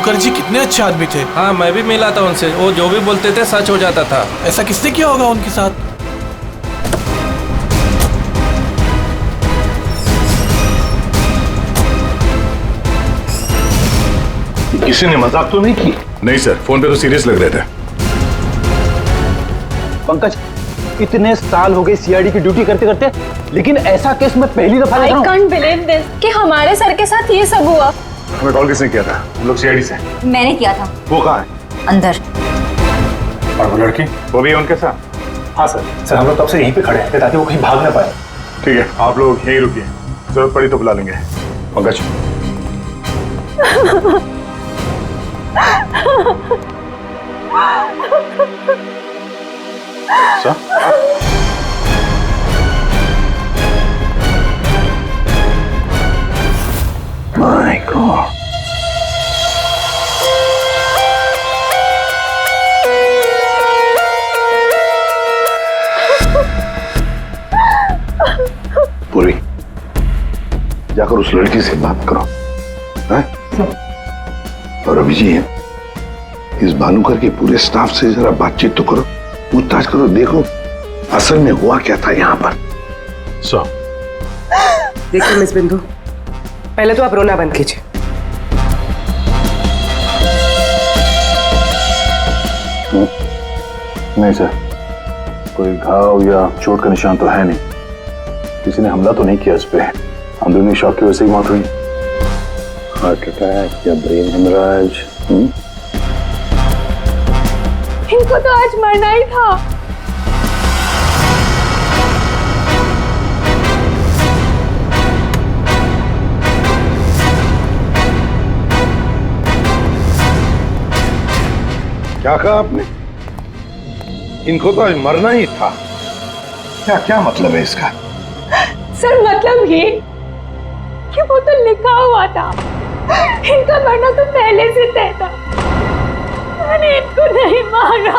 भानुकर जी कितने अच्छे आदमी थे। हाँ, मैं भी मिला था उनसे, वो जो भी बोलते थे सच हो जाता था। ऐसा किसने किया होगा उनके साथ? किसी ने मजाक तो नहीं की? नहीं सर, फोन पे तो सीरियस लग रहे थे। पंकज, इतने साल हो गए सीआईडी की ड्यूटी करते करते, लेकिन ऐसा केस मैं पहली दफा देख रहा हूं। I can't believe this कि हमारे सर के साथ ये सब हुआ। हमें कॉल किसने किया था? हम लोग सीआईडी से। मैंने किया था। वो कहाँ है? अंदर। और वो लड़की? वो भी है उनके साथ? हाँ सर, हम लोग तब से यहीं पे खड़े हैं ताकि वो कहीं भाग ना पाए। ठीक है, आप लोग यहीं रुकिए, जरूरत पड़ी तो बुला लेंगे। पंकज। My God. पूरी, जाकर उस लड़की से बात करो, हैं? और अभिजीत, इस भानुकर के पूरे स्टाफ से जरा बातचीत तो करो, पूछताछ करो, देखो असल में हुआ क्या था यहाँ पर। देखिए मिस बिंदु, पहले तो आप रोना बंद कीजिए। नहीं सर, कोई घाव या चोट का निशान तो है नहीं, किसी ने हमला तो नहीं किया इस पे, अंदरूनी शॉक की वजह से ही मौत हुई। हार्ट अटैक या ब्रेन हेमराज? इनको तो आज मरना ही था। क्या कहा आपने? इनको तो आज मरना ही था। क्या क्या मतलब है इसका? सर मतलब ये कि वो तो लिखा हुआ था, इनका मरना तो पहले से तय था, मैंने इनको नहीं मारा।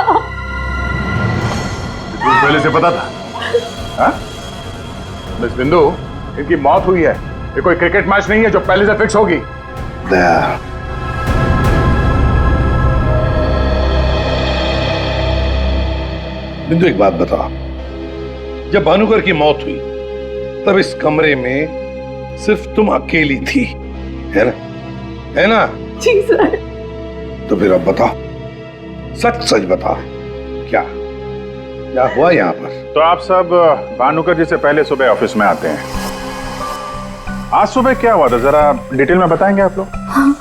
पहले से पता था? हाँ? मिस बिंदु, इनकी मौत हुई है, ये कोई क्रिकेट मैच नहीं है जो पहले से फिक्स होगी। दया, बिंदु एक बात बताओ, जब भानुकर की मौत हुई तब इस कमरे में सिर्फ तुम अकेली थी, है ना? है ना? जी सर। तो फिर अब बताओ, सच सच बताओ, क्या क्या हुआ यहाँ पर? तो आप सब भानुकर जी से पहले सुबह ऑफिस में आते हैं, आज सुबह क्या हुआ था जरा डिटेल में बताएंगे आप लोग? हाँ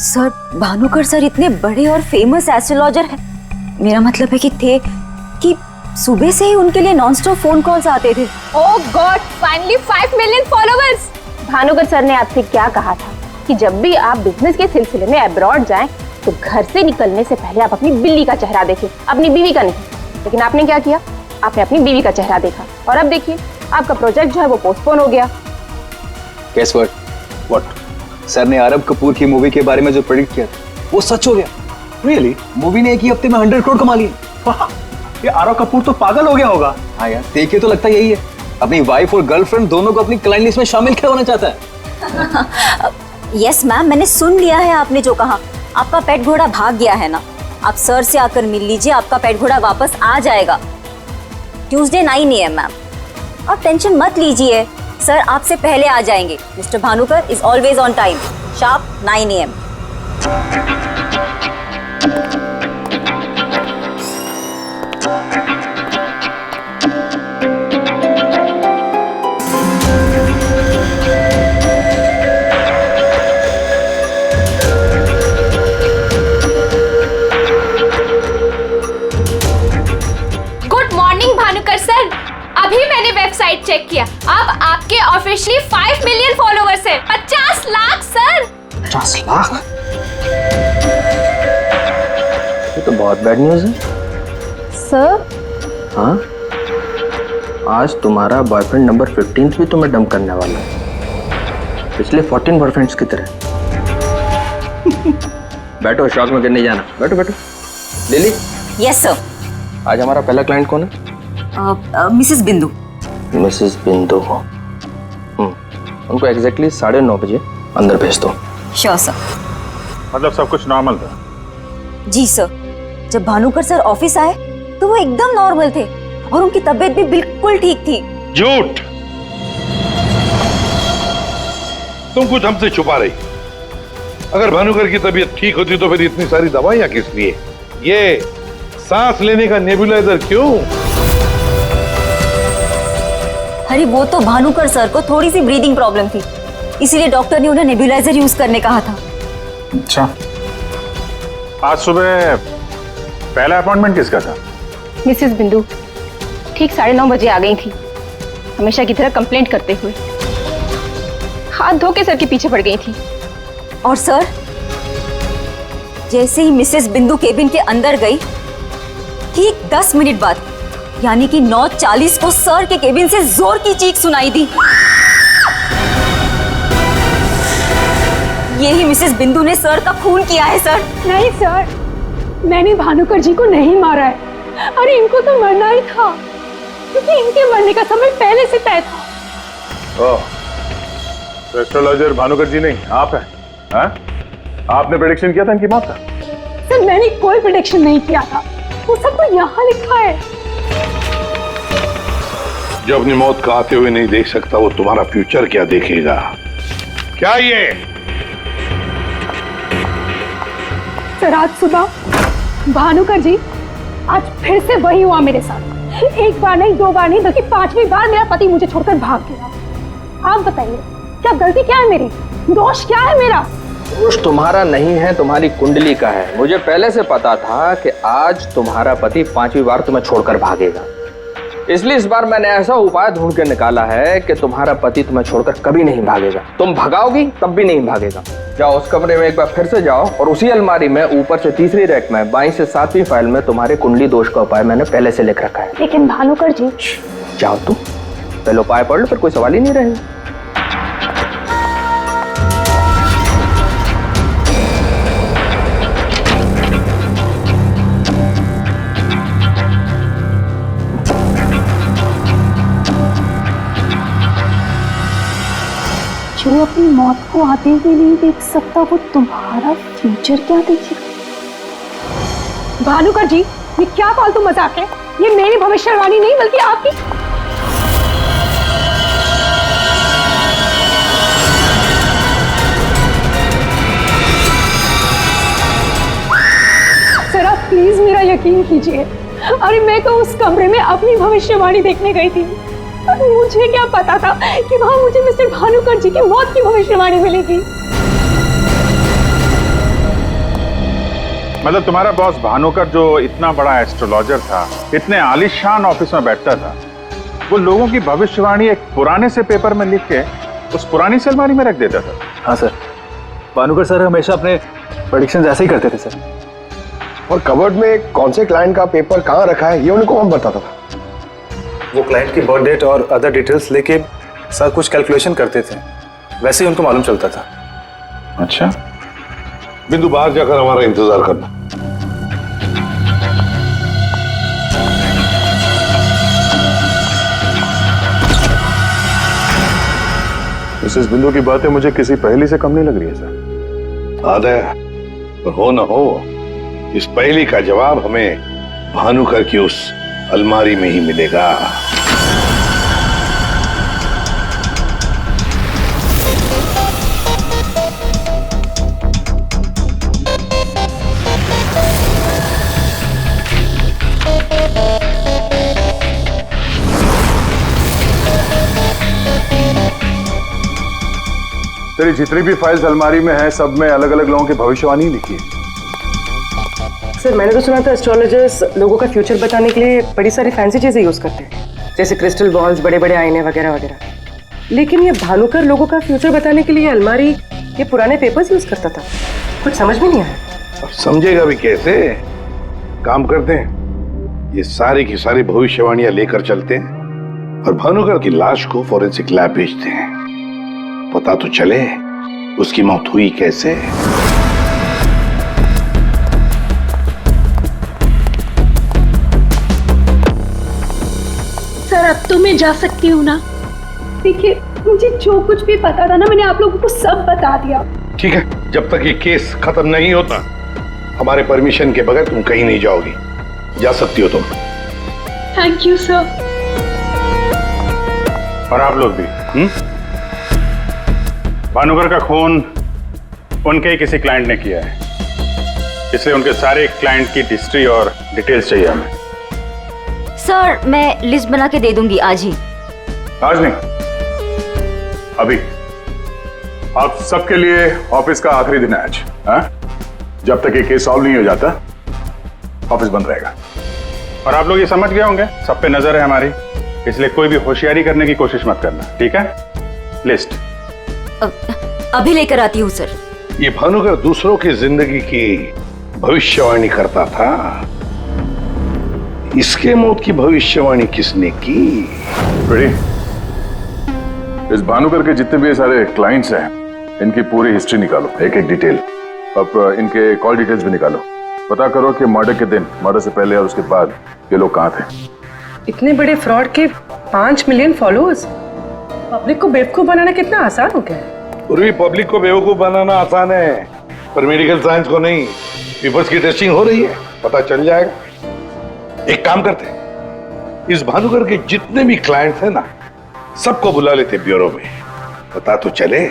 सर, भानुकर सर इतने बड़े और फेमस एस्ट्रोलॉजर हैं, मेरा मतलब है कि थे कि सुबह से ही उनके लिए नॉनस्टॉप फोन कॉल्स आते थे। Oh God, finally 5 million followers. Bhanukar sir ने आपसे क्या कहा था कि जब भी आप बिजनेस के सिलसिले में अब्रॉड जाएं तो घर से निकलने से पहले आप अपनी बिल्ली का चेहरा देखें, अपनी बीवी का नहीं। लेकिन आपने क्या किया? आपने अपनी बीवी का चेहरा देखा और अब देखिए आपका प्रोजेक्ट जो है वो पोस्टपोन हो गया। Guess what? What? सर ने आरब कपूर की मूवी के बारे में जो प्रेडिक्ट किया था वो सच हो गया। रियली? मूवी ने एक ही हफ्ते में 100 करोड़ कमा लिए। ये आरव कपूर तो पागल हो गया होगा। हाँ यार, देखिए तो लगता यही है, अपनी वाइफ और गर्लफ्रेंड दोनों को अपनी क्लाइंट लिस्ट में शामिल करवाना चाहता है। यस मैम, मैंने सुन लिया है आपने जो कहा। आपका पेट घोड़ा भाग गया है ना, आप सर से आकर मिल लीजिए, आपका पेट घोड़ा वापस आ जाएगा ट्यूसडे 9 AM मैम। आप टेंशन मत लीजिए, सर आपसे पहले आ जाएंगे। Mister Bhanukar is always on time, sharp 9 AM। Website check किया, अब आपके ऑफिशियली 5 मिलियन फॉलोअर्स हैं। 50 लाख सर। 50 लाख? ये तो बहुत बैड न्यूज़ है सर। हाँ, आज तुम्हारा बॉयफ्रेंड नंबर 15 भी तुम्हें डंप करने वाला है, पिछले 14 बॉयफ्रेंड्स की तरह। बैठो, शॉक में गिरने जाना। बैठो बैठो। लिली। Yes sir. आज हमारा पहला क्लाइंट कौन है? मिसेस बिंदु। मिसेस बिंदु हो। उनको एग्जैक्टली 9:30 बजे अंदर भेज दो। Sure sir. मतलब सब कुछ नॉर्मल था? जी सर, जब भानुकर सर ऑफिस आए तो वो एकदम नॉर्मल थे और उनकी तबीयत भी बिल्कुल ठीक थी। झूठ! तुम कुछ हमसे छुपा रही। अगर भानुकर की तबीयत ठीक होती तो फिर इतनी सारी दवाइयां किस लिए? ये सांस लेने का नेबुलाइजर क्यों? अरे वो तो भानुकर सर को थोड़ी सी ब्रीदिंग प्रॉब्लम थी, इसीलिए डॉक्टर ने उन्हें नेबुलाइजर यूज करने कहा था। अच्छा, आज सुबह पहला अपॉइंटमेंट किसका था? मिसेस बिंदु ठीक 9:30 बजे आ गई थी, हमेशा की तरह कंप्लेंट करते हुए। हाथ धो के सर के पीछे पड़ गई थी। और सर जैसे ही मिसेस बिंदु केबिन के अंदर गई, ठीक 10 मिनट बाद यानी कि 9:40 को सर के केबिन से जोर की चीख सुनाई दी। यही मिसेस बिंदु ने सर का खून किया है सर। नहीं सर, मैंने भानुकर जी को नहीं मारा है। अरे इनको तो मरना ही था, क्योंकि इनके मरने का समय पहले से तय था। ओह, एस्ट्रोलॉजर भानुकर जी नहीं, आप हैं? हाँ? आपने प्रेडिक्शन किया था इनकी मौत का? सर मैंने कोई प्रेडिक्शन नहीं किया था, वो सब तो यहाँ लिखा है। जो अपनी मौत का आते हुए नहीं देख सकता, वो तुम्हारा फ्यूचर क्या देखेगा? क्या ये? सर आज सुबह भानुकर जी, आज फिर से वही हुआ मेरे साथ। एक बार नहीं, 2 बार नहीं, बल्कि 5वीं बार मेरा पति मुझे छोड़कर भाग गया। आप बताइए क्या गलती क्या है मेरी, दोष क्या है मेरा? दोष तुम्हारा नहीं है, तुम्हारी कुंडली का है। मुझे पहले से पता था कि आज तुम्हारा पति 5वीं बार तुम्हें छोड़कर भागेगा, इसलिए इस बार मैंने ऐसा उपाय ढूंढ के निकाला है कि तुम्हारा पति तुम्हें छोड़कर कभी नहीं भागेगा। तुम भगाओगी तब भी नहीं भागेगा। जाओ उस कमरे में एक बार फिर से जाओ और उसी अलमारी में ऊपर से 3री रैक में 22 से 7वीं फाइल में तुम्हारे कुंडली दोष का उपाय मैंने पहले से लिख रखा है। लेकिन भानुकर जी। जाओ तुम पहले उपाय पढ़ लो, फिर कोई सवाल ही नहीं रहेगा। जो अपनी मौत को आते हुए नहीं देख सकता, वो तुम्हारा फ्यूचर क्या देखेगा? भानुकर जी, ये क्या फालतू मजाक है? ये मेरी भविष्यवाणी नहीं बल्कि आपकी। सर आप प्लीज मेरा यकीन कीजिए। अरे मैं तो उस कमरे में अपनी भविष्यवाणी देखने गई थी। मुझे क्या पता था कि वहां मुझे मिस्टर भानुकर जी की मौत की भविष्यवाणी मिलेगी। मतलब तुम्हारा बॉस भानुकर जो इतना बड़ा एस्ट्रोलॉजर था, इतने आलीशान ऑफिस में बैठता था, वो लोगों की भविष्यवाणी एक पुराने से पेपर में लिख के उस पुरानी से अलमारी में रख देता था। हाँ सर, भानुकर सर हमेशा अपने प्रेडिक्शंस ऐसे ही करते थे सर। और कबर्ड में कौन से क्लाइंट का पेपर कहाँ रखा है ये उनको कौन बताता था? वो क्लाइंट की बर्थ डेट और अदर डिटेल्स लेके सर कुछ कैलकुलेशन करते थे, वैसे ही उनको मालूम चलता था। अच्छा, बिंदु बाहर जाकर हमारा इंतजार करना। मिसेस बिंदु की बातें मुझे किसी पहेली से कम नहीं लग रही है सर। आदय, पर हो न हो, इस पहेली का जवाब हमें भानुकर की उस अलमारी में ही मिलेगा। तेरी जितनी भी फाइल्स अलमारी में है, सब में अलग अलग लोगों की भविष्यवाणी लिखी है। सर मैंने तो सुना था एस्ट्रोलॉजर्स लोगों का फ्यूचर बताने के लिए बड़ी सारी फैंसी चीजें यूज करते हैं, जैसे क्रिस्टल बॉल्स, बड़े बड़े आईने वगैरह वगैरह। लेकिन ये भानुकर लोगों का फ्यूचर बताने के लिए अलमारी, ये पुराने पेपर्स यूज करता था। कुछ समझ में नहीं आया। अब समझेगा भी कैसे? काम करते हैं, ये सारी की सारी भविष्यवाणियां लेकर चलते हैं और भानुकर की लाश को फॉरेंसिक लैब भेजते हैं। पता तो चले उसकी मौत हुई कैसे। सर अब तो मैं जा सकती हूँ ना? देखिए मुझे जो कुछ भी पता था ना, मैंने आप लोगों को सब बता दिया। ठीक है, जब तक ये केस खत्म नहीं होता हमारे परमिशन के बगैर तुम कहीं नहीं जाओगी। जा सकती हो तुम। Thank you sir. और आप लोग भी। भानुकर का खून उनके ही किसी क्लाइंट ने किया है, इसलिए उनके सारे क्लाइंट की हिस्ट्री और डिटेल्स चाहिए हमें। सर मैं लिस्ट बना के दे दूंगी आज ही। आज नहीं, अभी। आप सबके लिए ऑफिस का आखिरी दिन है आज। हाँ? जब तक ये केस सॉल्व नहीं हो जाता ऑफिस बंद रहेगा। और आप लोग ये समझ गए होंगे, सब पे नजर है हमारी, इसलिए कोई भी होशियारी करने की कोशिश मत करना, ठीक है? लिस्ट अभी लेकर आती हूँ सर। ये भानुकर दूसरों की जिंदगी की भविष्यवाणी करता था, इसके मौत की भविष्यवाणी किसने की? इस भानुकर के जितने भी सारे क्लाइंट्स हैं, इनकी पूरी हिस्ट्री निकालो, एक एक डिटेल। अब इनके कॉल डिटेल्स भी निकालो। पता करो कि मर्डर के दिन, मर्डर से पहले और उसके बाद ये लोग कहाँ थे। इतने बड़े फ्रॉड के 5 मिलियन फॉलोअर्स। पब्लिक को बेवकूफ बनाना कितना आसान हो गया है। पूरी पब्लिक को बेवकूफ बनाना आसान है, पर मेडिकल साइंस को नहीं। पीपल्स की टेस्टिंग हो रही है, पता चल जाएगा। एक काम करते हैं, इस भानुकर के जितने भी क्लाइंट्स हैं ना, सबको बुला लेते ब्यूरो में। पता तो चले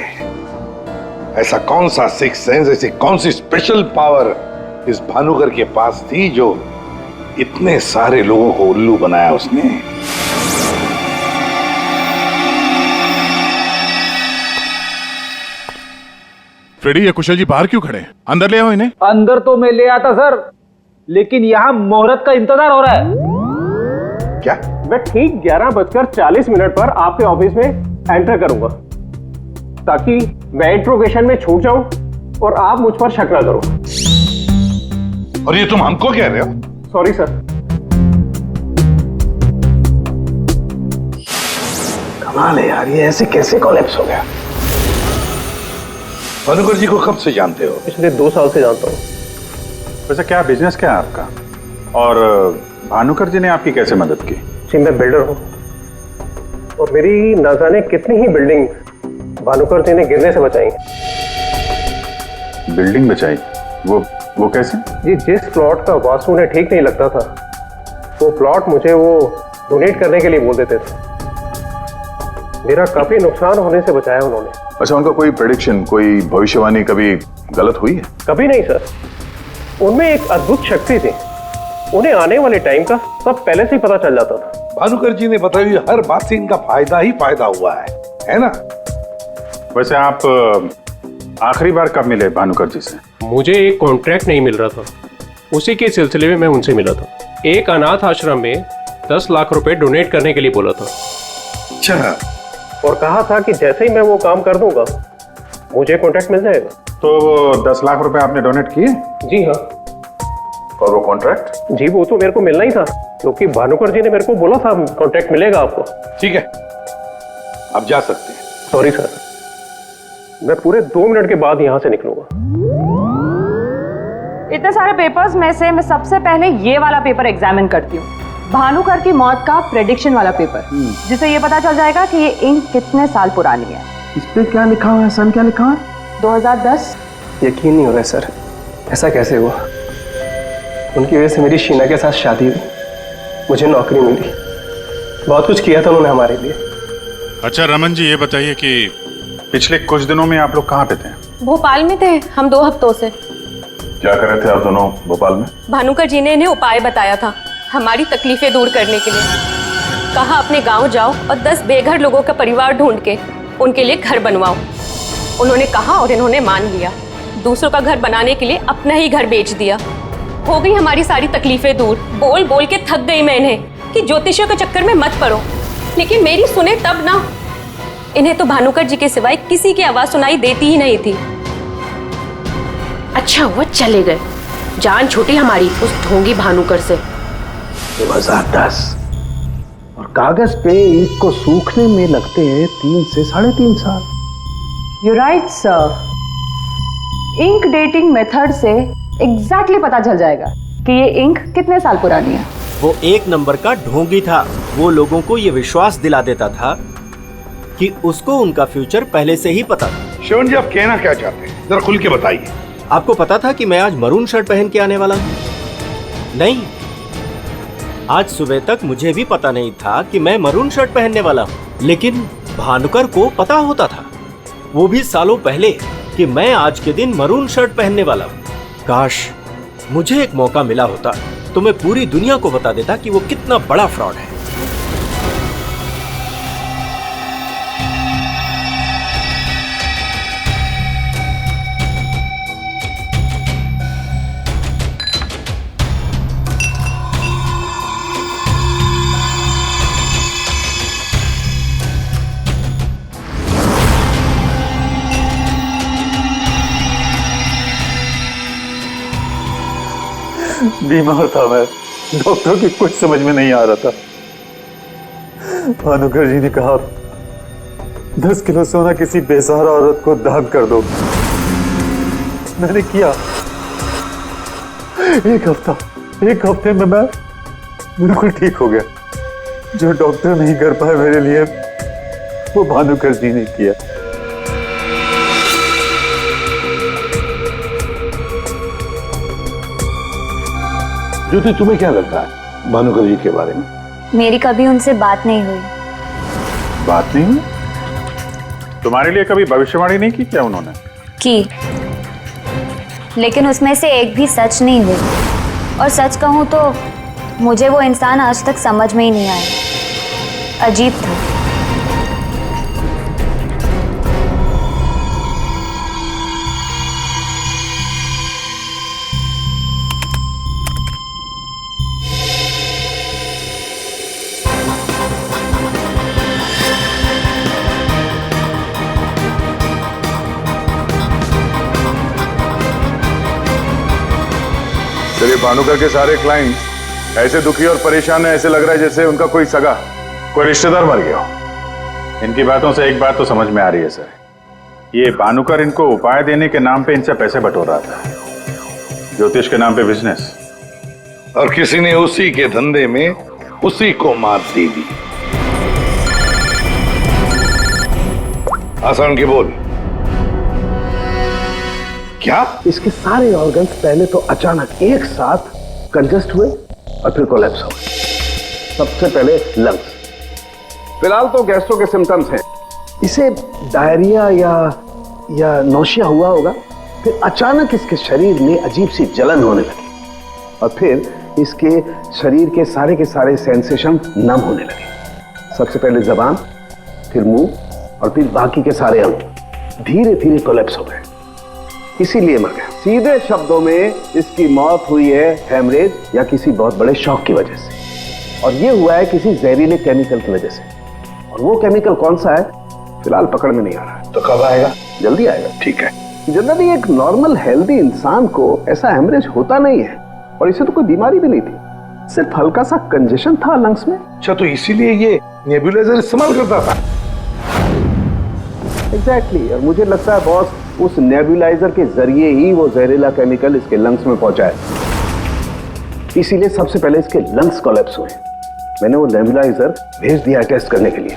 ऐसा कौन सा सिक्स सेंस, ऐसी कौन सी स्पेशल पावर इस भानुकर के पास थी जो इतने सारे लोगों को उल्लू बनाया उसने। फ्रेडी, ये कुशल जी बाहर क्यों खड़े हैं? अंदर ले आओ इन्हें। अंदर तो मैं ले आता सर, लेकिन यहाँ मुहूर्त का इंतजार हो रहा है। क्या? मैं ठीक 11:40 पर आपके ऑफिस में एंटर करूंगा, ताकि मैं इंट्रोगेशन में छूट जाऊं और आप मुझ पर शक ना करो। और ये तुम हमको कह रहे हो? Sorry sir. कमाल है यार, ये ऐसे कैसे कोलैप्स हो गया? भानुकर जी को कब से जानते हो? पिछले 2 साल से जानता हूँ। वैसे क्या बिजनेस क्या है आपका? और भानुकर जी ने आपकी कैसे मदद की? जी मैं बिल्डर हूँ, और मेरी ना जाने कितनी ही बिल्डिंग भानुकर जी ने गिरने से बचाई। बिल्डिंग बचाई? वो कैसे? जी जिस प्लॉट का वास्तु उन्हें ठीक नहीं लगता था, वो प्लॉट मुझे वो डोनेट करने के लिए बोल देते थे। मेरा काफी नुकसान होने से बचाया उन्होंने। अच्छा, उनका कोई प्रेडिक्शन, कोई भविष्यवाणी कभी गलत हुई है? कभी नहीं सर। उनमें एक अद्भुत शक्ति थी, उन्हें आने वाले टाइम का सब पहले से ही पता चल जाता था। भानुकर जी ने बताई हुई हर बात से इनका फायदा ही फायदा हुआ है ना? वैसे आप आखिरी बार कब मिले भानुकर जी से? मुझे एक कॉन्ट्रैक्ट नहीं मिल रहा था, उसी के सिलसिले में मैं उनसे मिला था। एक अनाथ आश्रम में 10 लाख रुपए डोनेट करने के लिए बोला था। अच्छा। और कहा था कि जैसे ही मैं वो काम कर दूंगा मुझे कॉन्ट्रैक्ट मिल जाएगा। तो 10 लाख रुपए आपने डोनेट किए? जी हाँ। और वो कॉन्ट्रैक्ट? जी वो तो मेरे को मिलना ही था, क्योंकि भानुकर जी ने मेरे को बोला था कॉन्ट्रैक्ट मिलेगा आपको। ठीक है, आप जा सकते हैं। सॉरी सर, मैं पूरे 2 मिनट के बाद यहाँ से निकलूंगा। इतने सारे पेपर्स में से मैं सबसे पहले ये वाला पेपर एग्जामिन करती हूँ, भानुकर की मौत का प्रेडिक्शन वाला पेपर, जिससे ये पता चल जाएगा कि ये इंक कितने साल पुरानी है। इस पे क्या लिखा हुआ है? सन क्या लिखा है? 2010। यकीन नहीं हो रहा है सर, ऐसा कैसे हुआ? उनकी वजह से मेरी शीना के साथ शादी हुई, मुझे नौकरी मिली, बहुत कुछ किया था उन्होंने हमारे लिए। अच्छा रमन जी, ये बताइए कि पिछले कुछ दिनों में आप लोग कहाँ पे थे? भोपाल में थे हम 2 हफ्तों से। क्या कर रहे थे आप दोनों भोपाल में? भानुकर जी ने इन्हें उपाय बताया था हमारी तकलीफें दूर करने के लिए। कहा अपने गांव जाओ और 10 बेघर लोगों का परिवार ढूंढ के उनके लिए घर बनवाओ। उन्होंने कहा और इन्होंने मान लिया। दूसरों का घर बनाने के लिए अपना ही घर बेच दिया। हो गई हमारी सारी तकलीफें दूर। बोल बोल के थक गई मैं इन्हें कि ज्योतिषियों के चक्कर में मत पड़ो, लेकिन मेरी सुने तब ना। इन्हें तो भानुकर जी के सिवाय किसी की आवाज सुनाई देती ही नहीं थी। अच्छा हुआ चले गए, जान छूटी हमारी उस ढोंगी भानुकर से। 2010 और कागज पे ईंट को सूखने में लगते हैं 3 से 3.5 साल। You right sir. Ink dating method से एग्जैक्टली पता चल जाएगा कि ये इंक कितने साल पुरानी है। वो एक नंबर का ढोंगी था। वो लोगों को ये विश्वास दिला देता था कि उसको उनका फ्यूचर पहले से ही पता था। शिवन जी, आप कहना क्या चाहते हैं? जरा खुल के बताइए। आपको पता था कि मैं आज मरून शर्ट पहन के आने वाला हूं? नहीं, आज सुबह तक मुझे भी पता नहीं था कि मैं मरून शर्ट पहनने वाला हूं, लेकिन भानुकर को पता होता था, वो भी सालों पहले, कि मैं आज के दिन मरून शर्ट पहनने वाला हूं। काश मुझे एक मौका मिला होता तो मैं पूरी दुनिया को बता देता कि वो कितना बड़ा फ्रॉड है। बीमार था मैं, डॉक्टर की कुछ समझ में नहीं आ रहा था। भानुकर जी ने कहा 10 किलो सोना किसी बेसहारा औरत को दान कर दो। मैंने किया। एक हफ्ते में मैं बिल्कुल ठीक हो गया। जो डॉक्टर नहीं कर पाए मेरे लिए, वो भानुकर जी ने किया। ज्योति, तुम्हें क्या लगता है भानुकर जी के बारे में? मेरी कभी उनसे बात नहीं हुई। बात नहीं हुई? तुम्हारे लिए कभी भविष्यवाणी नहीं की क्या उन्होंने? की, लेकिन उसमें से एक भी सच नहीं हुई। और सच कहूं तो मुझे वो इंसान आज तक समझ में ही नहीं आया। अजीब था। चलिए, भानुकर के सारे क्लाइंट ऐसे दुखी और परेशान है, ऐसे लग रहा है जैसे उनका कोई सगा, कोई रिश्तेदार मर गया हो। इनकी बातों से एक बात तो समझ में आ रही है सर, ये भानुकर इनको उपाय देने के नाम पे इनसे पैसे बटोर रहा था, ज्योतिष के नाम पे बिजनेस, और किसी ने उसी के धंधे में उसी को मात दे दी। आसान के बोल। क्या? इसके सारे ऑर्गन्स पहले तो अचानक एक साथ कंजस्ट हुए और फिर कोलैप्स हो गए। सबसे पहले लंग्स। फिलहाल तो गैस्ट्रो के सिम्टम्स हैं। इसे डायरिया या नौशिया हुआ होगा। फिर अचानक इसके शरीर में अजीब सी जलन होने लगी और फिर इसके शरीर के सारे सेंसेशन नम होने लगे। सबसे पहले जबान, फिर मुंह और फिर बाकी के सारे अंग धीरे धीरे कोलैप्स हो गए। इसीलिए मर गया। सीधे शब्दों में इसकी मौत हुई है हेमरेज या किसी बहुत बड़े शॉक की वजह से, और ये हुआ है किसी जहरीले केमिकल की वजह से। और वो केमिकल कौन सा है फिलहाल पकड़ में नहीं आ रहा है। तो कब आएगा? जल्दी आएगा। ठीक है। जनरली एक नॉर्मल हेल्दी इंसान को ऐसा हेमरेज होता नहीं है, और इसे तो कोई बीमारी भी नहीं थी, सिर्फ हल्का सा कंजेशन था लंग्स में। अच्छा, तो इसीलिए ये नेबुलाइजर इस्तेमाल करता था? एग्जैक्टली। और मुझे लगता है बॉस, उस नेबुलाइजर के जरिए ही वो जहरीला केमिकल इसके लंग्स में पहुंचा है। इसीलिए सबसे पहले इसके लंग्स कोलैप्स हुए। मैंने वो नेबुलाइजर भेज दिया टेस्ट करने के लिए।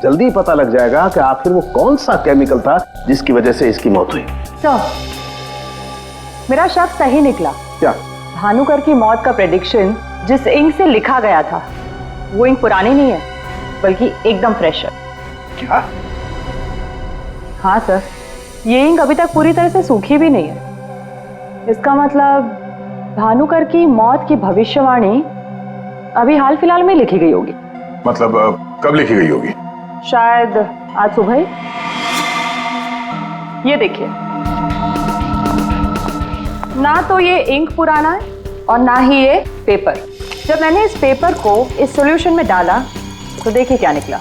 जल्दी पता लग जाएगा कि आखिर वो कौन सा केमिकल था जिसकी वजह से इसकी मौत हुई। सर, मेरा शक सही निकला। क्या? भानुकर की मौत का प्रेडिक्शन जिस इंक से लिखा गया था, वो इंक पुरानी नहीं है, बल्कि एकदम फ्रेश है। क्या? हाँ सर, ये इंक अभी तक पूरी तरह से सूखी भी नहीं है। इसका मतलब भानुकर की मौत की भविष्यवाणी अभी हाल फिलहाल में लिखी गई होगी। मतलब कब लिखी गई होगी? शायद आज सुबह ही। ये देखिए, ना तो ये इंक पुराना है और ना ही ये पेपर। जब मैंने इस पेपर को इस सॉल्यूशन में डाला तो देखिए क्या निकला।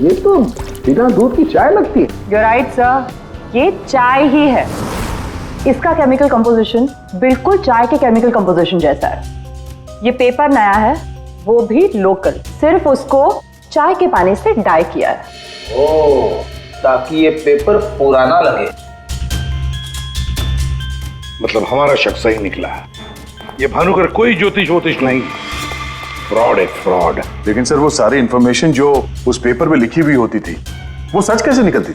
ये तो बिना दूध की चाय लगती है। You're right, sir. ये चाय ही है। इसका केमिकल कंपोजिशन बिल्कुल चाय के केमिकल कंपोजिशन जैसा है। ये पेपर नया है, वो भी लोकल, सिर्फ उसको चाय के पानी से डाई किया है। ओह, ताकि ये पेपर पुराना लगे। मतलब हमारा शक सही निकला है। ये भानुकर कोई ज्योतिष नहीं, फ्रॉड है, फ्रॉड। लेकिन सर, वो सारी इंफॉर्मेशन जो उस पेपर में लिखी हुई होती थी, वो सच कैसे निकलती?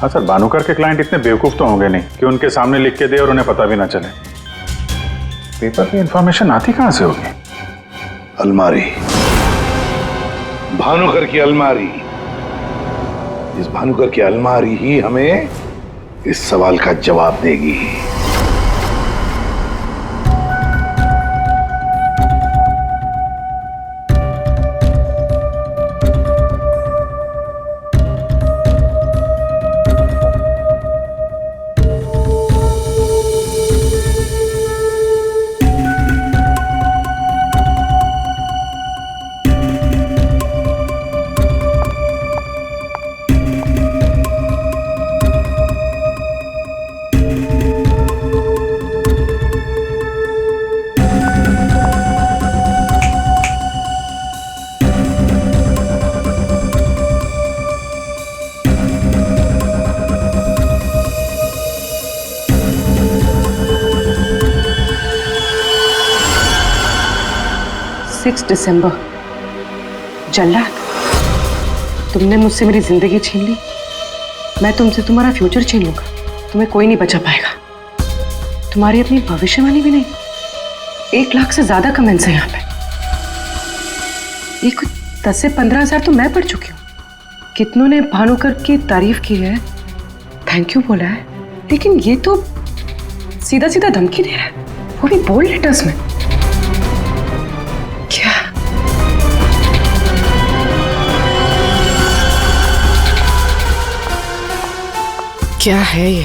हाँ सर, भानुकर के क्लाइंट इतने बेवकूफ तो होंगे नहीं कि उनके सामने लिख के दे और उन्हें पता भी ना चले। पेपर में इंफॉर्मेशन आती कहां से होगी? अलमारी, भानुकर की अलमारी। इस भानुकर की अलमारी ही हमें इस सवाल का जवाब देगी। दिसंबर। जल्लाद, तुमने मुझसे मेरी जिंदगी छीन ली, मैं तुमसे तुम्हारा फ्यूचर छीन लूंगा। तुम्हें कोई नहीं बचा पाएगा। तुम्हारी अपनी भविष्यवाणी भी नहीं। 1 लाख से ज्यादा कमेंट्स हैं यहाँ पे। ये कुछ 10 से 15 हजार तो मैं पढ़ चुकी हूँ। कितनों ने भानुकर की तारीफ की है, थैंक यू बोला है, लेकिन ये तो सीधा सीधा धमकी दे रहा है, वो भी बोल्ड लेटर्स में। क्या है ये?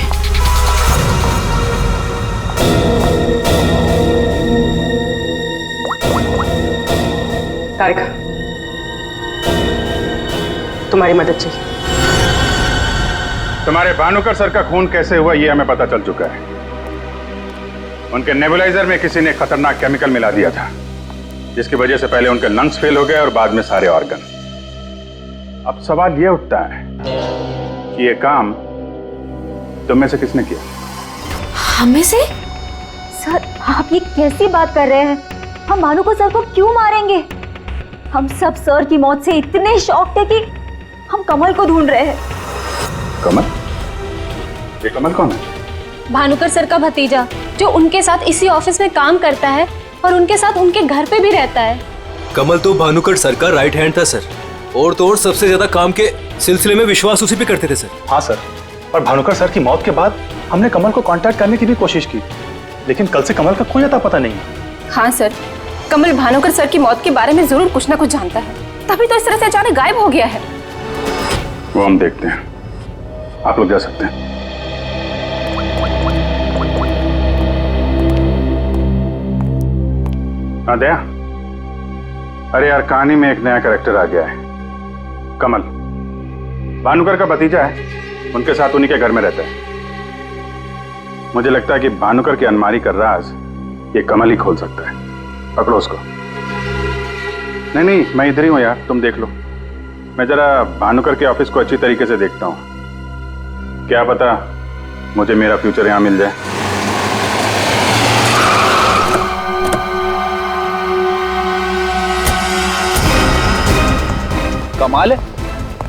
तारिका, तुम्हारी मदद चाहिए। तुम्हारे भानुकर सर का खून कैसे हुआ ये हमें पता चल चुका है। उनके नेबुलाइजर में किसी ने खतरनाक केमिकल मिला दिया था, जिसकी वजह से पहले उनके लंग्स फेल हो गए और बाद में सारे ऑर्गन। अब सवाल ये उठता है कि ये काम तुम में से किसने किया? हमें से? सर, आप ये कैसी बात कर रहे हैं? हम भानुकर सर को क्यों मारेंगे? हम सब सर की मौत से इतने शॉक थे कि हम कमल को ढूंढ रहे हैं। कमल? ये कमल कौन है? भानुकर सर का भतीजा, जो उनके साथ इसी ऑफिस में काम करता है और उनके साथ उनके घर पे भी रहता है। कमल तो भानुकर सर का राइट हैंड था सर, और तो और सबसे ज्यादा काम के सिलसिले में विश्वास उसी पे करते थे सर। हाँ सर, और भानुकर सर की मौत के बाद हमने कमल को कांटेक्ट करने की भी कोशिश की, लेकिन कल से कमल का कोई अता पता नहीं है। हाँ सर, कमल भानुकर सर की मौत के बारे में जरूर कुछ ना कुछ जानता है, तभी तो इस तरह से अचानक गायब हो गया है। वो हम देखते हैं, आप लोग जा सकते हैं। हाँ दया, अरे यार, कहानी में एक नया कैरेक्टर आ गया है, कमल। भानुकर का भतीजा है, उनके साथ उन्हीं के घर में रहता है। मुझे लगता है कि भानुकर की अलमारी का राज ये कमल ही खोल सकता है। पकड़ो उसको। नहीं नहीं, मैं इधर ही हूं यार, तुम देख लो। मैं जरा भानुकर के ऑफिस को अच्छी तरीके से देखता हूं, क्या पता मुझे मेरा फ्यूचर यहां मिल जाए। कमाल है,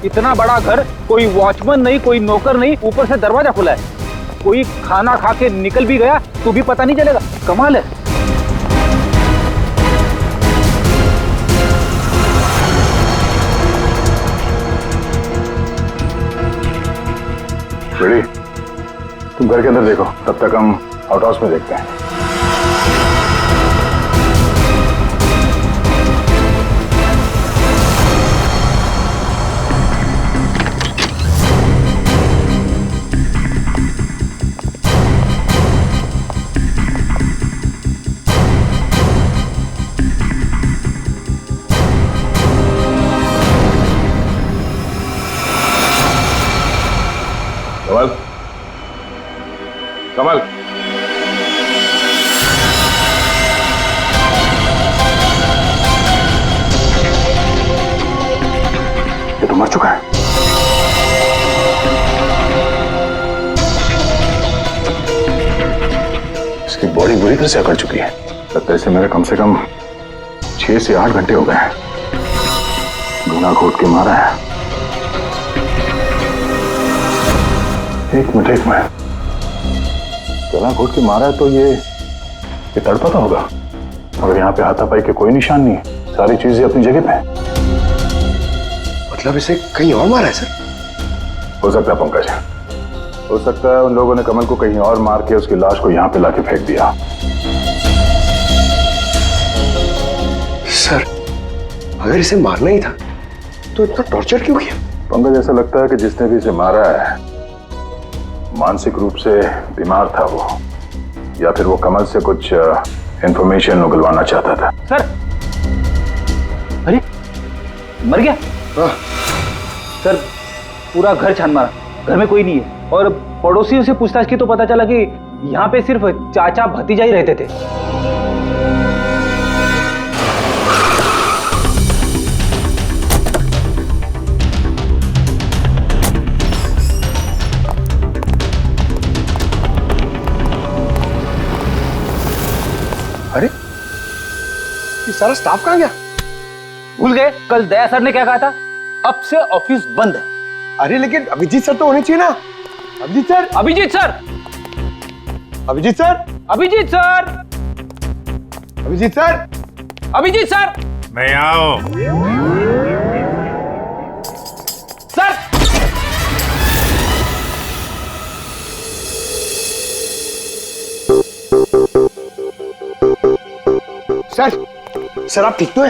इतना बड़ा घर, कोई वॉचमैन नहीं, कोई नौकर नहीं, ऊपर से दरवाजा खुला है। कोई खाना खा के निकल भी गया तो भी पता नहीं चलेगा। कमाल है। बेड़ी, तुम घर के अंदर देखो, तब तक हम आउट हाउस में देखते हैं। कमल, कमल, ये तो मर चुका है। इसकी बॉडी बुरी तरह से अकड़ चुकी है। लगता है इसे मेरे कम से कम 6 से 8 घंटे हो गए हैं। गुना घोट के मारा है। एक मिनट गला घोट के मारा है तो ये तड़पा तो होगा, मगर यहाँ पे हाथापाई के कोई निशान नहीं है, सारी चीजें अपनी जगह पे हैं। मतलब इसे कहीं और मारा है सर? हो सकता है पंकज, हो सकता है उन लोगों ने कमल को कहीं और मार के उसकी लाश को यहाँ पे लाके फेंक दिया। सर अगर इसे मारना ही था तो इतना टॉर्चर क्यों किया? पंकज, ऐसा लगता है कि जिसने भी इसे मारा है मानसिक रूप से बीमार था वो, या फिर वो कमल से कुछ इंफॉर्मेशन उगलवाना चाहता था। सर, अरे मर गया? सर पूरा घर छान मारा, घर में कोई नहीं है, और पड़ोसियों से पूछताछ की तो पता चला कि यहाँ पे सिर्फ चाचा भतीजा ही रहते थे। अरे ये सारा स्टाफ कहाँ गया? भूल गए कल दया सर ने क्या कहा था, अब से ऑफिस बंद है। अरे लेकिन अभिजीत सर तो होने चाहिए ना। Abhijit sir, Abhijit sir, Abhijit sir, Abhijit sir, Abhijit sir, Abhijit sir, मैं आओ। सर सर आप ठीक तो है?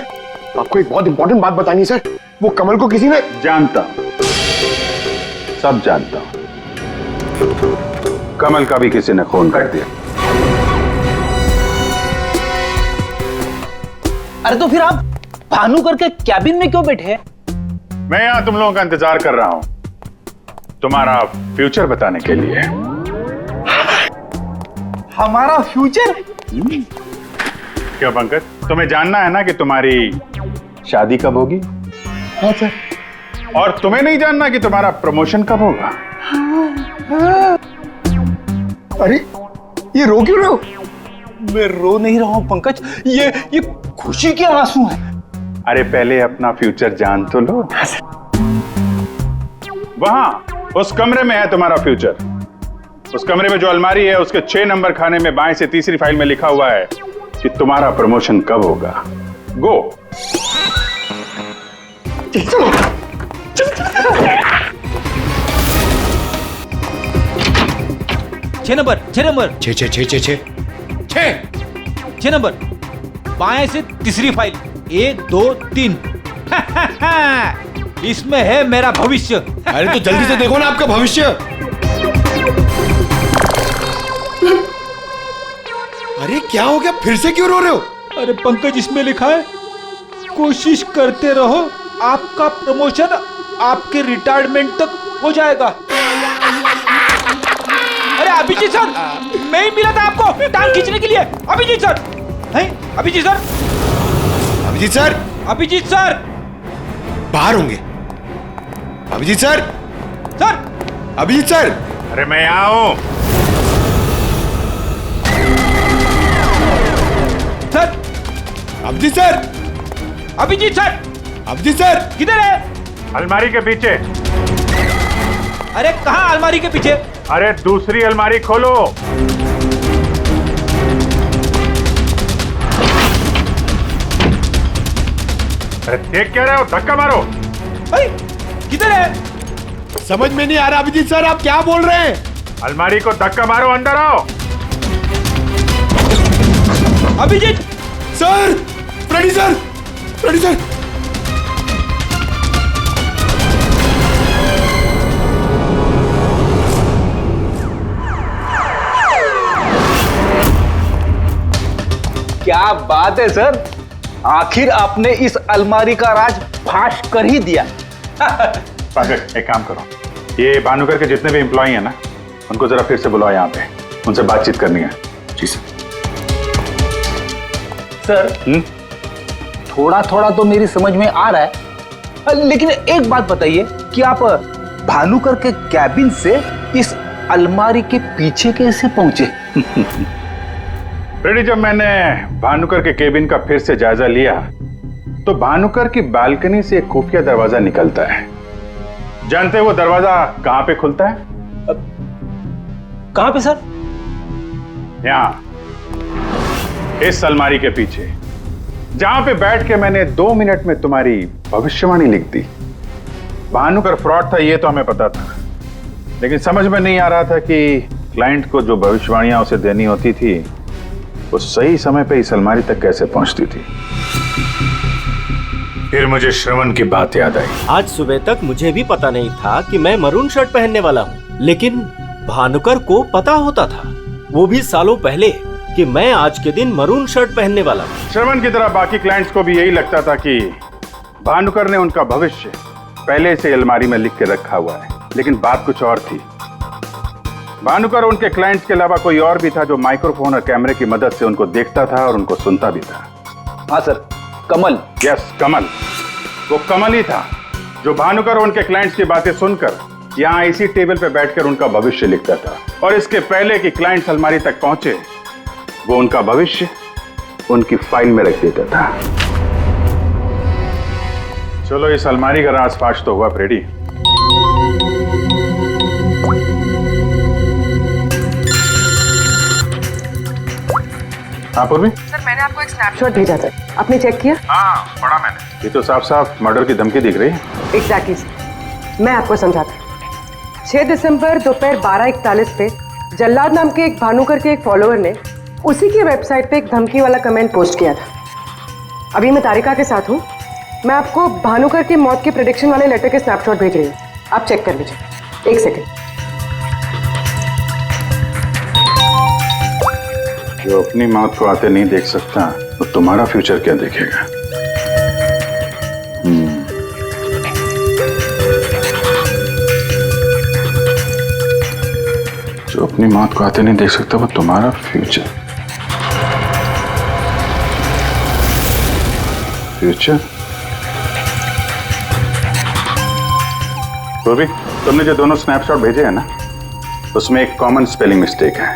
आपको एक बहुत इंपॉर्टेंट बात बतानी है सर। वो कमल को किसी ने... जानता हूं, सब जानता हूं। कमल का भी किसी ने खून कर दिया। अरे तो फिर आप भानुकर के कैबिन में क्यों बैठे हैं? मैं यहाँ तुम लोगों का इंतजार कर रहा हूँ, तुम्हारा फ्यूचर बताने के लिए। हमारा फ्यूचर? क्या पंकज, तुम्हें जानना है ना कि तुम्हारी शादी कब होगी? हाँ सर। और तुम्हें नहीं जानना कि तुम्हारा प्रमोशन कब होगा? अरे ये रो क्यों रहे हो? मैं रो नहीं रहा हूं पंकज, ये खुशी के आंसू हैं। अरे पहले अपना फ्यूचर जान तो लो। वहां उस कमरे में है तुम्हारा फ्यूचर। उस कमरे में जो अलमारी है उसके 6 नंबर खाने में बाएं से तीसरी फाइल में लिखा हुआ है कि तुम्हारा प्रमोशन कब होगा। गो। 6 नंबर, 6 नंबर, 6 नंबर, बाएं से तीसरी फाइल, 1 2 3। इसमें है मेरा भविष्य। अरे तो जल्दी से देखो ना आपका भविष्य। अरे क्या हो गया, फिर से क्यों रो रहे हो? अरे पंकज, इसमें लिखा है कोशिश करते रहो, आपका प्रमोशन आपके रिटायरमेंट तक हो जाएगा। अरे अभिजीत सर, मैं ही मिला था आपको टांग खींचने के लिए। अभिजीत सर, हैं? Abhijit sir, Abhijit sir, Abhijit sir बाहर होंगे। Abhijit sir, sir, Abhijit sir. अरे मैं यहाँ हूं। Sir, Abhijit sir, Abhijit sir, Abhijit sir किधर है? अलमारी के पीछे। अरे कहाँ अलमारी के पीछे? अरे दूसरी अलमारी खोलो। अरे देख क्या रहे हो, धक्का मारो। अरे किधर है? समझ में नहीं आ रहा अभिजीत सर, आप क्या बोल रहे हैं? अलमारी को धक्का मारो, अंदर आओ। Abhijit sir, Freddy sir, Freddy sir. क्या बात है सर, आखिर आपने इस अलमारी का राज फाश कर ही दिया। पंकज, एक काम करो, ये भानुकर के जितने भी एम्प्लॉय हैं ना, उनको जरा फिर से बुलाओ यहाँ पे, उनसे बातचीत करनी है। जी सर। सर, थोड़ा थोड़ा तो मेरी समझ में आ रहा है, लेकिन एक बात बताइए कि आप भानुकर के कैबिन से इस अलमारी के पीछे कैसे पहुंचे? रेडी, जब मैंने भानुकर के केबिन का फिर से जायजा लिया तो भानुकर की बालकनी से एक खुफिया दरवाजा निकलता है। जानते हैं वो दरवाजा कहां पे खुलता है? कहाँ पे सर? यहाँ, इस अलमारी के पीछे, जहां पे बैठ के मैंने 2 मिनट में तुम्हारी भविष्यवाणी लिख दी। भानुकर फ्रॉड था ये तो हमें पता था, लेकिन समझ में नहीं आ रहा था कि क्लाइंट को जो भविष्यवाणियां उसे देनी होती थी वो सही समय पे इस अलमारी तक कैसे पहुंचती थी। फिर मुझे श्रवण की बात याद आई। आज सुबह तक मुझे भी पता नहीं था कि मैं मरून शर्ट पहनने वाला हूँ, लेकिन भानुकर को पता होता था, वो भी सालों पहले, कि मैं आज के दिन मरून शर्ट पहनने वाला हूँ। श्रवण की तरह बाकी क्लाइंट्स को भी यही लगता था कि भानुकर ने उनका भविष्य पहले से अलमारी में लिख के रखा हुआ है, लेकिन बात कुछ और थी। भानुकर उनके क्लाइंट्स के अलावा कोई और भी था जो माइक्रोफोन और कैमरे की मदद से उनको देखता था और उनको सुनता भी था। हाँ सर, कमल। यस, कमल। वो कमल ही था जो भानुकर उनके क्लाइंट्स की बातें सुनकर यहाँ इसी टेबल पे बैठकर उनका भविष्य लिखता था, और इसके पहले कि क्लाइंट्स अलमारी तक पहुंचे वो उनका भविष्य उनकी फाइल में रख देता था। चलो, इस अलमारी का राज फाश तो हुआ फ्रेडी। हाँ पूर्वी? सर, मैंने आपको एक स्नैपशॉट भेजा था, आपने चेक किया? हाँ, पढ़ा मैंने। ये तो साफ साफ मर्डर की धमकी दिख रही है। एग्जैक्टली सर, मैं आपको समझाता। 6 दिसंबर दोपहर 12:41 पे जल्लाद नाम के एक भानुकर के एक फॉलोअर ने उसी की वेबसाइट पे एक धमकी वाला कमेंट पोस्ट किया था। अभी मैं तारिका के साथ हूँ, मैं आपको भानुकर की मौत के प्रेडिक्शन वाले लेटर के स्नैपशॉट भेज रही हूँ, आप चेक कर लीजिए। 1 सेकेंड। जो अपनी मौत को आते नहीं देख सकता तो तुम्हारा फ्यूचर क्या देखेगा? जो अपनी मौत को आते नहीं देख सकता वो तुम्हारा फ्यूचर। फ्यूचर? तो भी तुमने जो दोनों स्नैपशॉट भेजे हैं ना, उसमें एक कॉमन स्पेलिंग मिस्टेक है,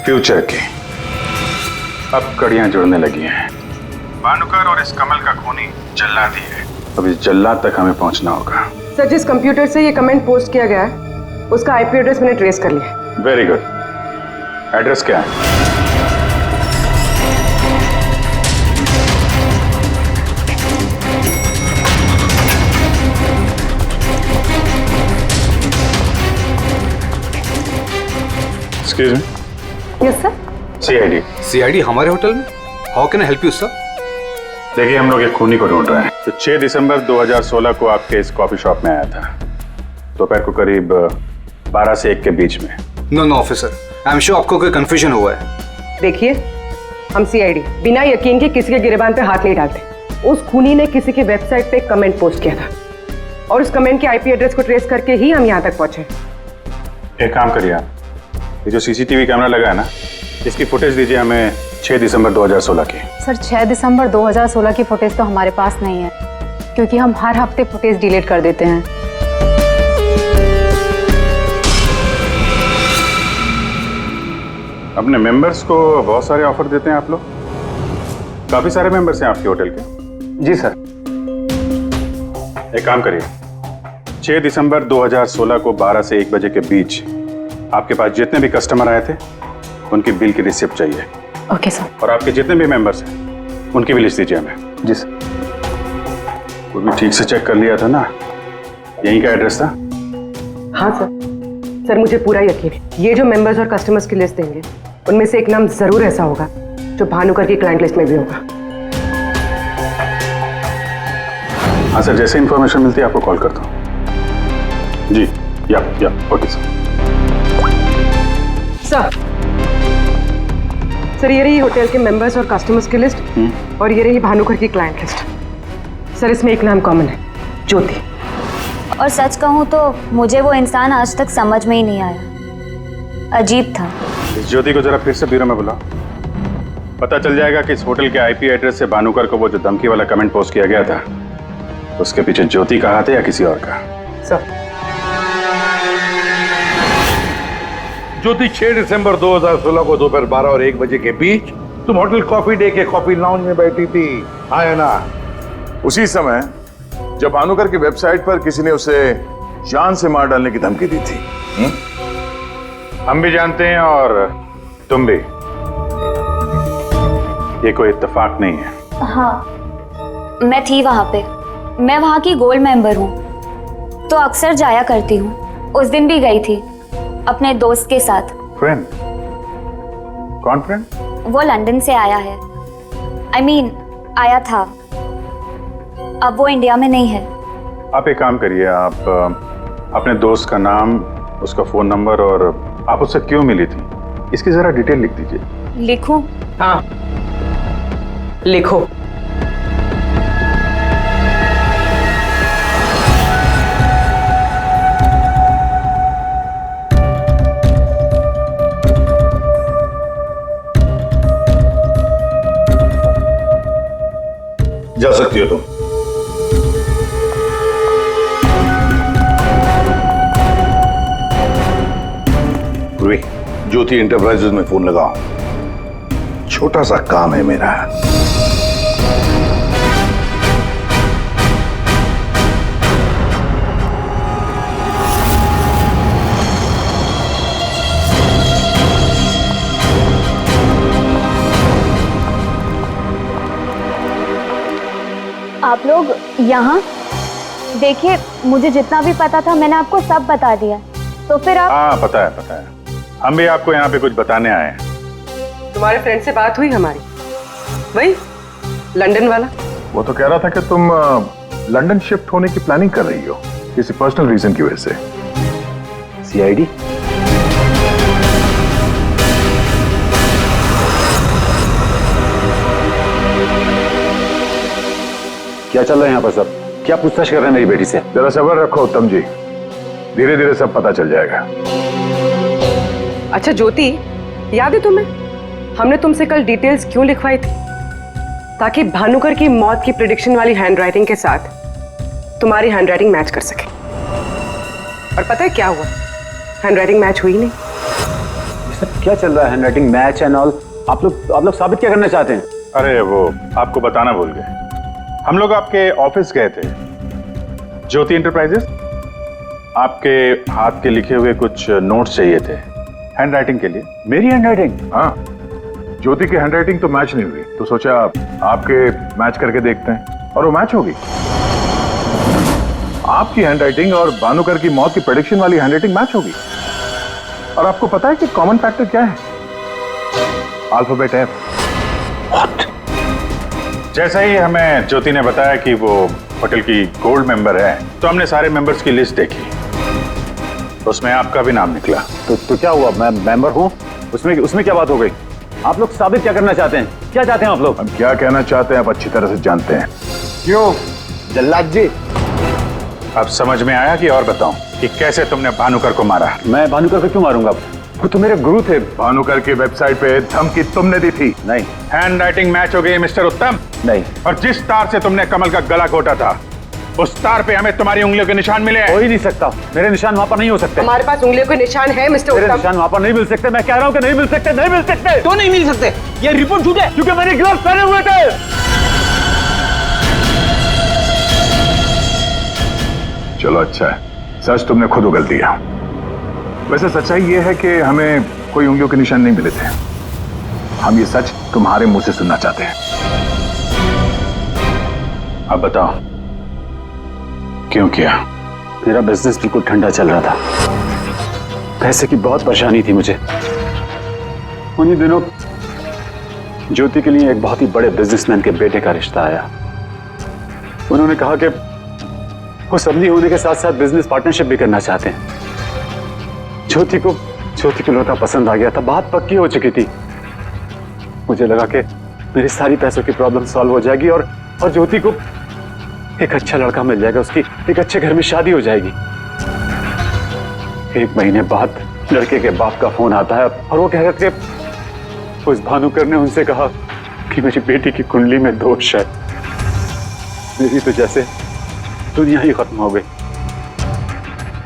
फ्यूचर की। अब कड़ियां जुड़ने लगी हैं। भानुकर और इस कमल का खूनी जल्लाद ही है। अब इस जल्लाद तक हमें पहुंचना होगा। सर, जिस कंप्यूटर से ये कमेंट पोस्ट किया गया है उसका आईपी एड्रेस मैंने ट्रेस कर लिया। Very good. एड्रेस क्या है? Excuse me. Yes sir. CID. CID हमारे होटल में? How can I help you sir? देखिए, हम लोग एक खूनी को ढूंढ रहे हैं तो 6 दिसंबर 2016 को आपके इस कॉफी शॉप में आया था, दोपहर को करीब 12 से 1 के बीच में। No officer, I am sure आपको कोई कंफ्यूजन हुआ है। देखिए, हम सीआईडी बिना यकीन के किसी के गिरबान पे हाथ नहीं डालते। उस खूनी ने किसी की वेबसाइट पे कमेंट पोस्ट किया था और उस कमेंट के आईपी एड्रेस को ट्रेस करके ही हम यहाँ तक पहुंचे। एक काम करिए आप, ये जो सीसीटीवी कैमरा लगा है ना, इसकी फुटेज दीजिए हमें 6 दिसंबर 2016 की। सर 6 दिसंबर 2016 की फुटेज तो हमारे पास नहीं है, क्योंकि हम हर हफ्ते फुटेज डिलीट कर देते हैं। अपने मेंबर्स को बहुत सारे ऑफर देते हैं आप लोग? काफी सारे मेंबर्स हैं आपके होटल के? जी सर। एक काम करिए, 6 दिसंबर 2016 को 12 से 1 बजे के बीच आपके पास जितने भी कस्टमर आए थे उनकी बिल की रिसिप्ट चाहिए। Okay sir. और आपके जितने भी मेंबर्स हैं उनकी भी लिस्ट दीजिए हमें। जी सर। वो भी ठीक से चेक कर लिया था ना? यहीं का एड्रेस था? हाँ सर, मुझे पूरा यकीन है ये जो मेंबर्स और कस्टमर्स की लिस्ट देंगे उनमें से एक नाम जरूर ऐसा होगा जो भानुकर की क्लाइंट लिस्ट में भी होगा। हाँ सर, जैसे इंफॉर्मेशन मिलती है आपको कॉल करता हूँ। जी, या ओके सर। सर, ये रही होटल के मेंबर्स और कस्टमर्स की लिस्ट और ये रही भानुकर की क्लाइंट लिस्ट। सर, इसमें एक नाम कॉमन है, ज्योति। और सच कहूँ तो मुझे वो इंसान आज तक समझ में ही नहीं आया, अजीब था। इस ज्योति को जरा फिर से ब्यूरो में बुलाओ, पता चल जाएगा कि इस होटल के आईपी एड्रेस से भानुकर को वो जो धमकी वाला कमेंट पोस्ट किया गया था उसके पीछे ज्योति का हाथ है या किसी और का। सर, ज्योति 6 दिसंबर 2016 को दोपहर 12 और 1 बजे के बीच तुम होटल कॉफी डे के कॉफी लाउंज में बैठी थी, हाँ ना? उसी समय जब भानुकर की वेबसाइट पर किसी ने उसे जान से मार डालने की धमकी दी थी। हम भी जानते हैं और तुम भी। ये कोई इत्तेफाक नहीं है। हाँ, मैं थी वहां पे। मैं वहां की गोल्ड मेंबर हूँ, तो अक्सर जाया करती हूँ। उस दिन भी गई थी अपने दोस्त के साथ। फ्रेंड? कौन फ्रेंड? वो लंदन से आया है। I mean, आया था। अब वो इंडिया में नहीं है। आप एक काम करिए, आप अपने दोस्त का नाम, उसका फोन नंबर और आप उससे क्यों मिली थी, इसकी जरा डिटेल लिख दीजिए। लिखूं? हाँ, लिखो। जा सकती हो तुम। पूर्वी, ज्योति इंटरप्राइजेज में फोन लगाओ, छोटा सा काम है मेरा। आप लोग यहाँ देखिए, मुझे जितना भी पता था मैंने आपको सब बता दिया। तो फिर आप? हाँ, पता है पता है। हम भी आपको यहाँ पे कुछ बताने आए हैं। तुम्हारे फ्रेंड से बात हुई हमारी, वही लंदन वाला। वो तो कह रहा था कि तुम लंदन शिफ्ट होने की प्लानिंग कर रही हो किसी पर्सनल रीजन की वजह से। सीआईडी? क्या चल रहा है यहाँ पर सब? क्या पूछताछ कर रहे हैं मेरी बेटी से? जरा सब्र रखो उत्तम जी, धीरे धीरे सब पता चल जाएगा। अच्छा ज्योति, याद है तुम्हें हमने तुमसे कल डिटेल्स क्यों लिखवाई थी? ताकि भानुकर की मौत की प्रेडिक्शन वाली हैंडराइटिंग के साथ तुम्हारी हैंडराइटिंग मैच कर सके। और पता है क्या हुआ? हैंडराइटिंग मैच हुई नहीं। सब क्या चल रहा है? Handwriting match and all? आप लोग साबित क्या करना चाहते हैं? अरे वो आपको बताना भूल गए, हम लोग आपके ऑफिस गए थे, ज्योति इंटरप्राइजेस। आपके हाथ के लिखे हुए कुछ नोट्स चाहिए थे हैंडराइटिंग के लिए। मेरी हैंडराइटिंग? हाँ, ज्योति की हैंडराइटिंग तो मैच नहीं हुई, तो सोचा आपके मैच करके देखते हैं, और वो मैच होगी। आपकी हैंडराइटिंग और भानुकर की मौत की प्रेडिक्शन वाली हैंडराइटिंग मैच होगी। और आपको पता है कि कॉमन फैक्टर क्या है? Alphabet F. जैसा ही हमें ज्योति ने बताया कि वो होटल की गोल्ड मेंबर है, तो हमने सारे मेंबर्स की लिस्ट देखी, तो उसमें आपका भी नाम निकला। तो क्या हुआ? मैं मेंबर हूँ, उसमें क्या बात हो गई? आप लोग साबित क्या करना चाहते हैं? क्या चाहते हैं आप लोग? हम क्या कहना चाहते हैं आप अच्छी तरह से जानते हैं। क्यों जल्लाद जी? अब समझ में आया कि और बताऊं कि कैसे तुमने भानुकर को मारा? मैं भानुकर को क्यों मारूंगा? वो तो मेरे गुरु थे। भानुकर की वेबसाइट पे धमकी तुमने दी थी। नहीं। हैंडराइटिंग मैच हो गई मिस्टर उत्तम। नहीं। और जिस तार से तुमने कमल का गला घोटा था, उस तार पे हमें तुम्हारी उंगलियों के निशान मिले हैं। हो ही नहीं सकता, मेरे निशान वहां पर नहीं हो सकते। हमारे पास उंगलियों के निशान है मिस्टर उत्तम। मेरे निशान वहां पर नहीं मिल सकते। मैं कह रहा हूं कि नहीं मिल सकते, नहीं मिल सकते। तो नहीं मिल सकते, ये रिपोर्ट झूठ है, क्योंकि मैंने ग्लव्स पहने हुए थे। चलो अच्छा है, सच तुमने खुद उगल दिया। वैसे सच्चाई ये है कि हमें कोई उंगलियों के निशान नहीं मिले थे। हम ये सच तुम्हारे मुंह से सुनना चाहते हैं। अब बताओ क्यों किया? मेरा बिजनेस बिल्कुल ठंडा चल रहा था, पैसे की बहुत परेशानी थी मुझे। उन्हीं दिनों ज्योति के लिए एक बहुत ही बड़े बिजनेसमैन के बेटे का रिश्ता आया। उन्होंने कहा कि वो समधी होने के साथ साथ बिजनेस पार्टनरशिप भी करना चाहते हैं। ज्योति को लड़का पसंद आ गया था, बात पक्की हो चुकी थी। मुझे लगा कि मेरी सारी पैसों की प्रॉब्लम सॉल्व हो जाएगी और ज्योति को एक अच्छा लड़का मिल जाएगा, उसकी एक अच्छे घर में शादी हो जाएगी। 1 महीने बाद लड़के के बाप का फोन आता है और वो कह रहे थे उस भानुकर ने उनसे कहा कि मेरी बेटी की कुंडली में दोष है। मेरी तो जैसे दुनिया ही खत्म हो गई।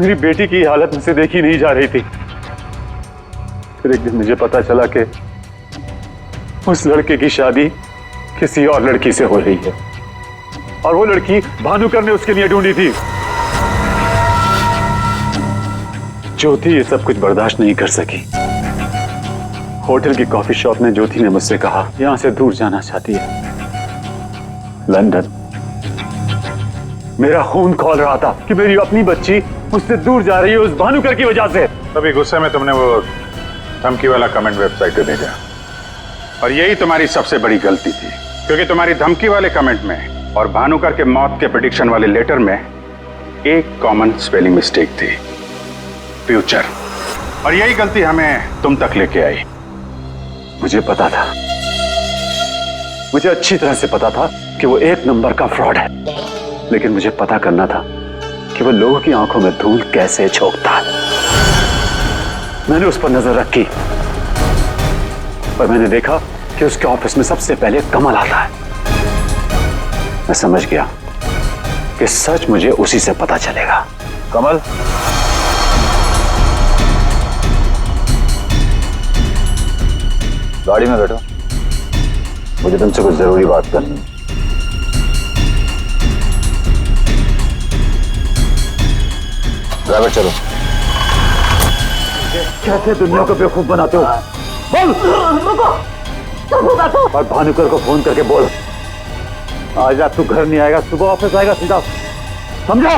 मेरी बेटी की हालत मुझसे देखी नहीं जा रही थी। फिर एक दिन मुझे पता चला कि उस लड़के की शादी किसी और लड़की से हो रही है और वो लड़की भानुकर ने उसके लिए ढूंढी थी। ज्योति ये सब कुछ बर्दाश्त नहीं कर सकी। होटल की कॉफी शॉप में ज्योति ने मुझसे कहा यहां से दूर जाना चाहती है, लंदन। मेरा खून खौल रहा था कि मेरी अपनी बच्ची मुझसे दूर जा रही है उस भानुकर की वजह से। तभी गुस्से में तुमने वो धमकी वाला कमेंट वेबसाइट पे भेजा, और यही तुम्हारी सबसे बड़ी गलती थी, क्योंकि तुम्हारी धमकी वाले कमेंट में और भानुकर के मौत के प्रेडिक्शन वाले लेटर में एक कॉमन स्पेलिंग मिस्टेक थी, फ्यूचर। और यही गलती हमें तुम तक लेके आई। मुझे पता था, मुझे अच्छी तरह से पता था कि वो एक नंबर का फ्रॉड है, लेकिन मुझे पता करना था कि वो लोगों की आंखों में धूल कैसे झोंकता है। मैंने उस पर नजर रखी और मैंने देखा कि उसके ऑफिस में सबसे पहले कमल आता है। मैं समझ गया कि सच मुझे उसी से पता चलेगा। कमल, गाड़ी में बैठो, मुझे तुमसे कुछ जरूरी बात करनी है। ड्राइवर चलो। कैसे दुनिया को बेवकूफ बनाते हो? बोल। और भानुकर को फोन करके बोल आज रात तू घर नहीं आएगा, सुबह ऑफिस आएगा सीधा, समझो?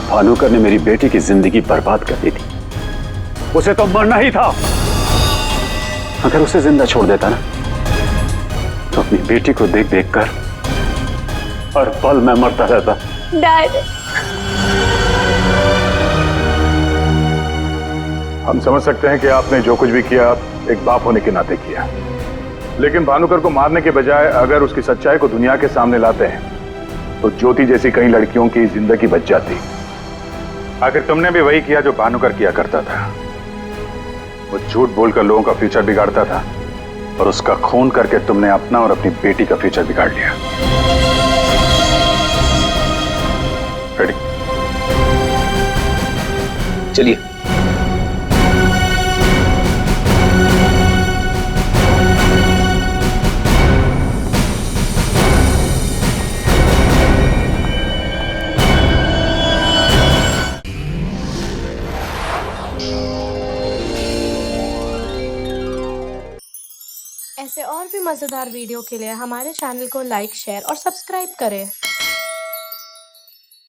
भानुकर ने मेरी बेटी की जिंदगी बर्बाद कर दी थी। उसे तो मरना ही था। अगर उसे जिंदा छोड़ देता ना तो अपनी बेटी को देख देख कर हर पल मैं मरता रहता। डैड, हम समझ सकते हैं कि आपने जो कुछ भी किया एक बाप होने के नाते किया, लेकिन भानुकर को मारने के बजाय अगर उसकी सच्चाई को दुनिया के सामने लाते हैं तो ज्योति जैसी कई लड़कियों की जिंदगी बच जाती। आखिर तुमने भी वही किया जो भानुकर किया करता था। वो झूठ बोलकर लोगों का फ्यूचर बिगाड़ता था और उसका खून करके तुमने अपना और अपनी बेटी का फ्यूचर बिगाड़ लिया। रेडी? चलिए। ऐसे और भी मज़ेदार वीडियो के लिए हमारे चैनल को लाइक, शेयर और सब्सक्राइब करें।